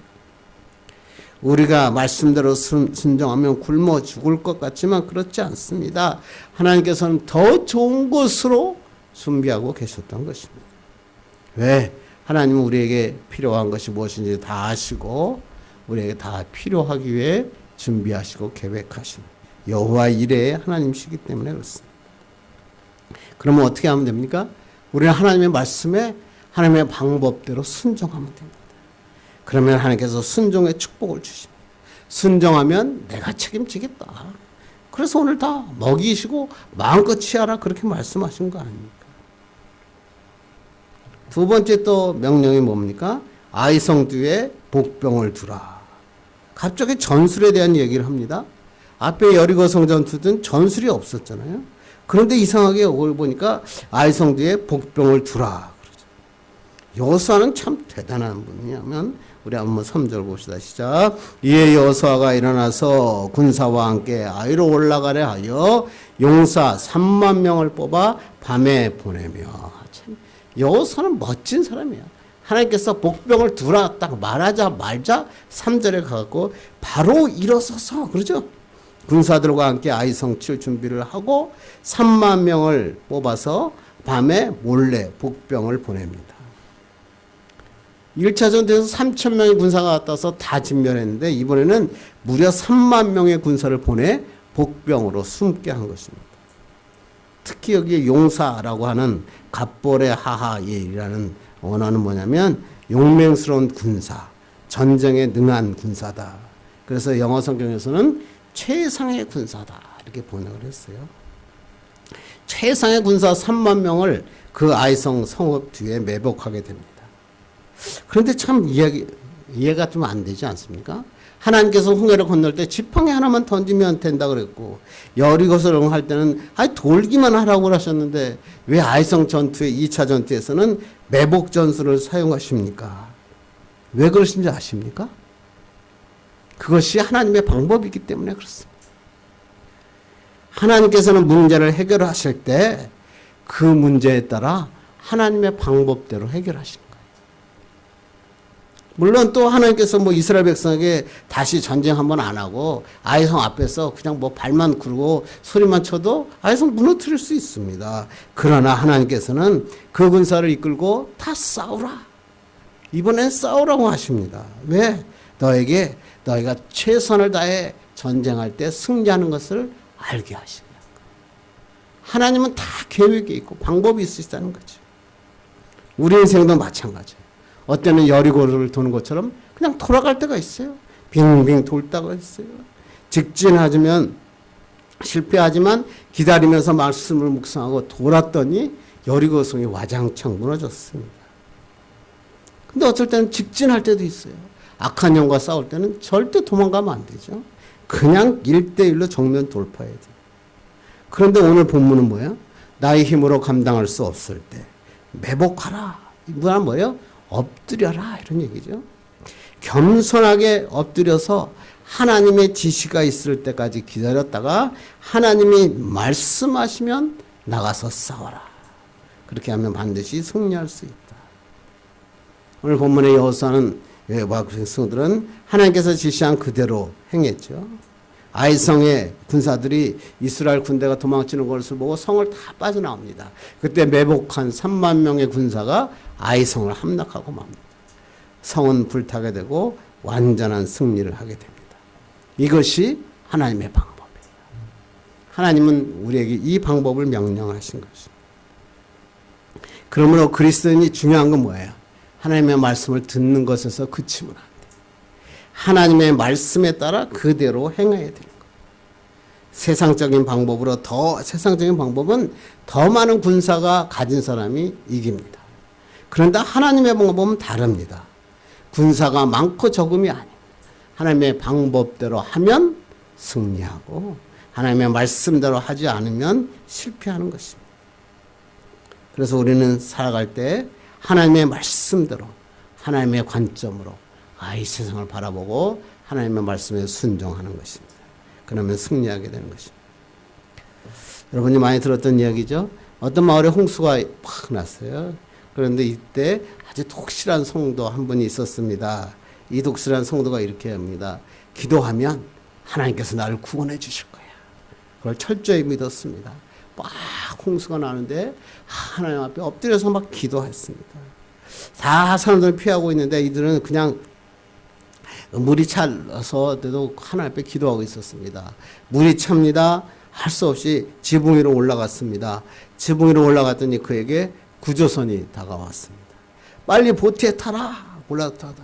우리가 말씀대로 순종하면 굶어 죽을 것 같지만 그렇지 않습니다. 하나님께서는 더 좋은 것으로 준비하고 계셨던 것입니다. 왜? 하나님은 우리에게 필요한 것이 무엇인지 다 아시고 우리에게 다 필요하기 위해 준비하시고 계획하신 여호와 이레의 하나님이시기 때문에 그렇습니다. 그러면 어떻게 하면 됩니까? 우리는 하나님의 말씀에 하나님의 방법대로 순종하면 됩니다. 그러면 하나님께서 순종의 축복을 주십니다. 순종하면 내가 책임지겠다. 그래서 오늘 다 먹이시고 마음껏 취하라 그렇게 말씀하신 거 아닙니까? 두 번째 또 명령이 뭡니까? 아이성 뒤에 복병을 두라. 갑자기 전술에 대한 얘기를 합니다. 앞에 여리고 성전투든 전술이 없었잖아요. 그런데 이상하게 오늘 보니까 아이성 뒤에 복병을 두라. 여호수아는 참 대단한 분이냐면 우리 한번 3절 봅시다. 시작. 이에 여호수아가 일어나서 군사와 함께 아이로 올라가려 하여 용사 3만 명을 뽑아 밤에 보내며. 참 여호수아는 멋진 사람이야. 하나님께서 복병을 두라 딱 말자 3절에 가고 바로 일어서서 그러죠. 군사들과 함께 아이성 칠 준비를 하고 3만 명을 뽑아서 밤에 몰래 복병을 보냅니다. 1차 전투에서 3천 명의 군사가 왔다서 다 진멸했는데 이번에는 무려 3만 명의 군사를 보내 복병으로 숨게 한 것입니다. 특히 여기에 용사라고 하는 갑볼의 하하이라는 언어는 뭐냐면 용맹스러운 군사, 전쟁에 능한 군사다. 그래서 영어 성경에서는 최상의 군사다 이렇게 번역을 했어요. 최상의 군사 3만 명을 그 아이성 성읍 뒤에 매복하게 됩니다. 그런데 참 이해가 좀 안 되지 않습니까? 하나님께서 홍해를 건널 때 지팡이 하나만 던지면 된다 그랬고 여리고를 할 때는 돌기만 하라고 하셨는데 왜 아이성 전투의 2차 전투에서는 매복 전술을 사용하십니까? 왜 그러신지 아십니까? 그것이 하나님의 방법이기 때문에 그렇습니다. 하나님께서는 문제를 해결하실 때 그 문제에 따라 하나님의 방법대로 해결하시는 거예요. 물론 또 하나님께서 이스라엘 백성에게 다시 전쟁 한번 안 하고 아이성 앞에서 그냥 발만 굴고 소리만 쳐도 아이성 무너뜨릴 수 있습니다. 그러나 하나님께서는 그 군사를 이끌고 다 싸우라. 이번엔 싸우라고 하십니다. 왜? 너희가 최선을 다해 전쟁할 때 승리하는 것을 알게 하십니다. 하나님은 다 계획이 있고 방법이 있으시다는 거죠. 우리 인생도 마찬가지예요. 어때는 여리고를 도는 것처럼 그냥 돌아갈 때가 있어요. 빙빙 돌 때가 있어요. 직진하지만 실패하지만 기다리면서 말씀을 묵상하고 돌았더니 여리고성이 와장창 무너졌습니다. 근데 어쩔 때는 직진할 때도 있어요. 악한 영과 싸울 때는 절대 도망가면 안 되죠. 그냥 1대1로 정면 돌파해야 돼요. 그런데 오늘 본문은 뭐예요? 나의 힘으로 감당할 수 없을 때 매복하라. 이건 뭐예요? 엎드려라 이런 얘기죠. 겸손하게 엎드려서 하나님의 지시가 있을 때까지 기다렸다가 하나님이 말씀하시면 나가서 싸워라. 그렇게 하면 반드시 승리할 수 있다. 오늘 본문의 여호수아는 백성들은 하나님께서 지시한 그대로 행했죠. 아이성의 군사들이 이스라엘 군대가 도망치는 것을 보고 성을 다 빠져나옵니다. 그때 매복한 3만 명의 군사가 아이성을 함락하고 맙니다. 성은 불타게 되고 완전한 승리를 하게 됩니다. 이것이 하나님의 방법이에요. 하나님은 우리에게 이 방법을 명령하신 것입니다. 그러므로 그리스도인이 중요한 건 뭐예요? 하나님의 말씀을 듣는 것에서 그치면 안 돼요. 하나님의 말씀에 따라 그대로 행해야 되는 거예요. 세상적인 방법은 더 많은 군사가 가진 사람이 이깁니다. 그런데 하나님의 방법은 다릅니다. 군사가 많고 적음이 아닙니다. 하나님의 방법대로 하면 승리하고 하나님의 말씀대로 하지 않으면 실패하는 것입니다. 그래서 우리는 살아갈 때 하나님의 말씀대로 하나님의 관점으로 이 세상을 바라보고 하나님의 말씀에 순종하는 것입니다. 그러면 승리하게 되는 것입니다. 여러분이 많이 들었던 이야기죠. 어떤 마을에 홍수가 팍 났어요. 그런데 이때 아주 독실한 성도 한 분이 있었습니다. 이 독실한 성도가 이렇게 합니다. 기도하면 하나님께서 나를 구원해 주실 거야. 그걸 철저히 믿었습니다. 막 홍수가 나는데 하나님 앞에 엎드려서 막 기도했습니다. 다 사람들은 피하고 있는데 이들은 그냥 물이 차서도 하나님 앞에 기도하고 있었습니다. 물이 찹니다. 할 수 없이 지붕 위로 올라갔습니다. 지붕 위로 올라갔더니 그에게 구조선이 다가왔습니다. 빨리 보트에 타라. 올라타다.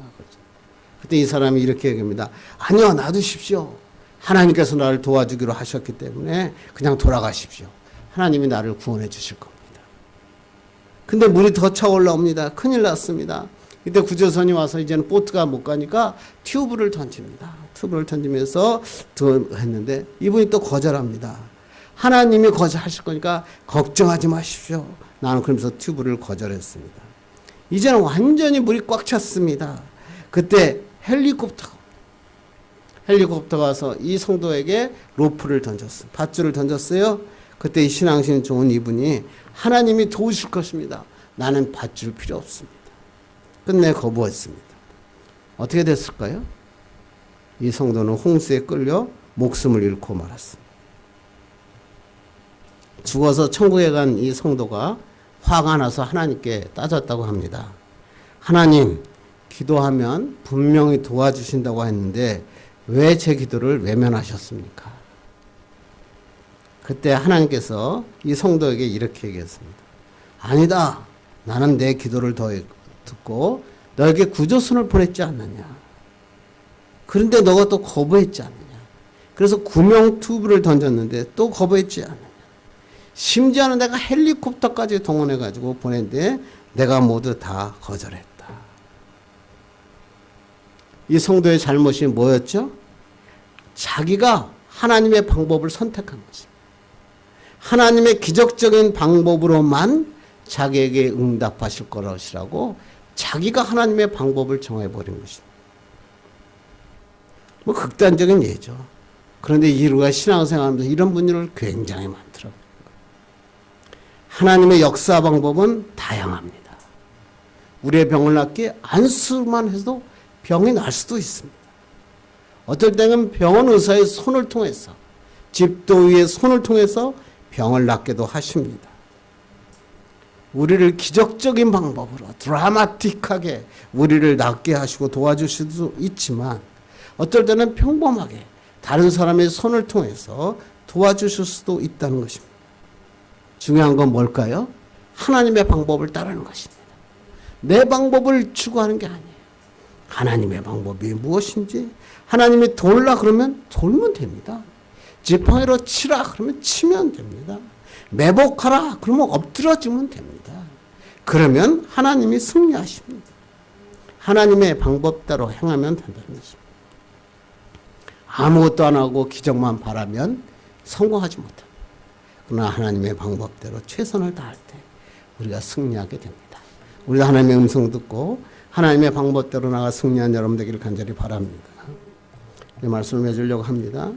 그때 이 사람이 이렇게 얘기합니다. 아니요, 놔두십시오. 하나님께서 나를 도와주기로 하셨기 때문에 그냥 돌아가십시오. 하나님이 나를 구원해 주실 겁니다. 근데 물이 더 차 올라옵니다. 큰일 났습니다. 이때 구조선이 와서 이제는 보트가 못 가니까 튜브를 던집니다. 튜브를 던지면서 했는데 이분이 또 거절합니다. 하나님이 거절하실 거니까 걱정하지 마십시오. 나는 그러면서 튜브를 거절했습니다. 이제는 완전히 물이 꽉 찼습니다. 그때 헬리콥터가 와서 이 성도에게 로프를 던졌어요. 밧줄을 던졌어요. 그때 이 신앙심 좋은 이분이 하나님이 도우실 것입니다. 나는 밧줄 필요 없습니다. 끝내 거부했습니다. 어떻게 됐을까요? 이 성도는 홍수에 끌려 목숨을 잃고 말았습니다. 죽어서 천국에 간 이 성도가 화가 나서 하나님께 따졌다고 합니다. 하나님, 기도하면 분명히 도와주신다고 했는데 왜 제 기도를 외면하셨습니까? 그때 하나님께서 이 성도에게 이렇게 얘기했습니다. 아니다. 나는 내 기도를 더 듣고 너에게 구조선을 보냈지 않느냐. 그런데 너가 또 거부했지 않느냐. 그래서 구명 튜브를 던졌는데 또 거부했지 않느냐. 심지어는 내가 헬리콥터까지 동원해가지고 보냈는데 내가 모두 다 거절했다. 이 성도의 잘못이 뭐였죠? 자기가 하나님의 방법을 선택한 것입니다. 하나님의 기적적인 방법으로만 자기에게 응답하실 것이라고 자기가 하나님의 방법을 정해버린 것입니다. 뭐 극단적인 예죠. 그런데 이루가 신앙생활하면서 이런 분들을 굉장히 많더라고요. 하나님의 역사 방법은 다양합니다. 우리의 병을 낫게 안수만 해도 병이 날 수도 있습니다. 어떨 때는 병원 의사의 손을 통해서 집도의의 손을 통해서 병을 낫게도 하십니다. 우리를 기적적인 방법으로 드라마틱하게 우리를 낫게 하시고 도와주실 수 있지만 어떨 때는 평범하게 다른 사람의 손을 통해서 도와주실 수도 있다는 것입니다. 중요한 건 뭘까요? 하나님의 방법을 따르는 것입니다. 내 방법을 추구하는 게 아니에요. 하나님의 방법이 무엇인지 하나님이 돌라 그러면 돌면 됩니다. 지팡이로 치라 그러면 치면 됩니다. 매복하라 그러면 엎드려지면 됩니다. 그러면 하나님이 승리하십니다. 하나님의 방법대로 행하면 된다는 것입니다. 아무것도 안 하고 기적만 바라면 성공하지 못합니다. 그러나 하나님의 방법대로 최선을 다할 때 우리가 승리하게 됩니다. 우리가 하나님의 음성 듣고 하나님의 방법대로 나가 승리한 여러분 되기를 간절히 바랍니다. 이 말씀을 해주려고 합니다.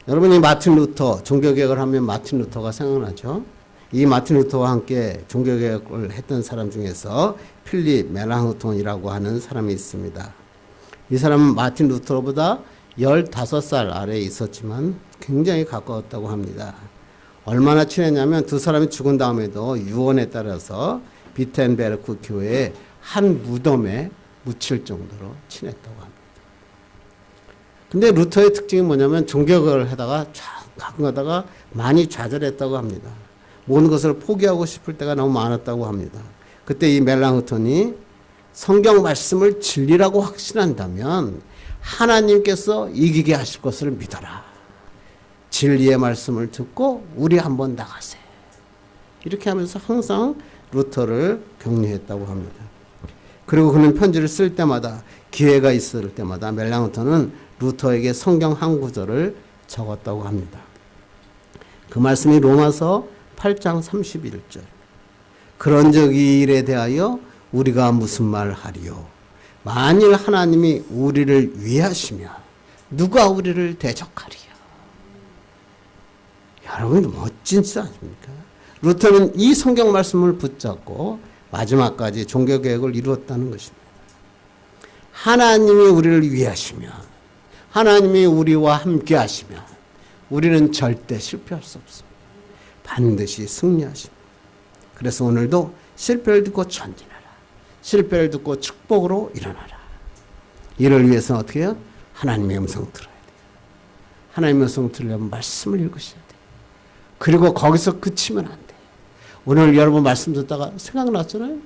여러분이 마틴 루터, 종교개혁을 하면 마틴 루터가 생각나죠? 이 마틴 루터와 함께 종교개혁을 했던 사람 중에서 필립 멜랑흐톤이라고 하는 사람이 있습니다. 이 사람은 마틴 루터보다 15살 아래에 있었지만 굉장히 가까웠다고 합니다. 얼마나 친했냐면 두 사람이 죽은 다음에도 유언에 따라서 비텐베르크 교회의 한 무덤에 묻힐 정도로 친했다고 합니다. 근데 루터의 특징이 뭐냐면 종교개혁을 하다가 가끔 가다가 많이 좌절했다고 합니다. 모든 것을 포기하고 싶을 때가 너무 많았다고 합니다. 그때 이 멜랑흐톤이 성경 말씀을 진리라고 확신한다면 하나님께서 이기게 하실 것을 믿어라. 진리의 말씀을 듣고 우리 한번 나가세. 이렇게 하면서 항상 루터를 격려했다고 합니다. 그리고 그는 편지를 쓸 때마다 기회가 있을 때마다 멜랑흐톤은 루터에게 성경 한 구절을 적었다고 합니다. 그 말씀이 로마서 8장 31절. 그런 일에 대하여 우리가 무슨 말 하리요? 만일 하나님이 우리를 위하시면 누가 우리를 대적하리요? 여러분 멋진 수 아닙니까? 루터는 이 성경 말씀을 붙잡고 마지막까지 종교개혁을 이루었다는 것입니다. 하나님이 우리를 위하시면, 하나님이 우리와 함께 하시면 우리는 절대 실패할 수 없습니다. 반드시 승리하십니다. 그래서 오늘도 실패를 듣고 전진하라. 실패를 듣고 축복으로 일어나라. 이를 위해서 어떻게 해요? 하나님의 음성 들어야 돼요. 하나님의 음성 들으려면 말씀을 읽으셔야 돼요. 그리고 거기서 그치면 안 돼요. 오늘 여러분 말씀 듣다가 생각났잖아요?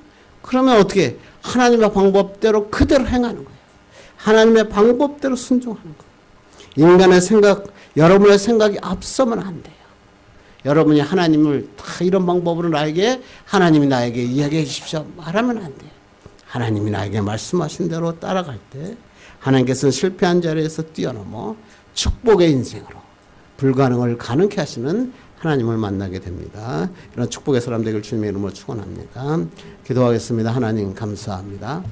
그러면 어떻게 하나님의 방법대로 그대로 행하는 거예요. 하나님의 방법대로 순종하는 거예요. 인간의 생각, 여러분의 생각이 앞서면 안 돼요. 여러분이 하나님을 다 이런 방법으로 하나님이 나에게 이야기해 주십시오 말하면 안 돼요. 하나님이 나에게 말씀하신 대로 따라갈 때 하나님께서는 실패한 자리에서 뛰어넘어 축복의 인생으로 불가능을 가능케 하시는 하나님을 만나게 됩니다. 이런 축복의 사람 되길 주님의 이름으로 축원합니다. 기도하겠습니다. 하나님 감사합니다.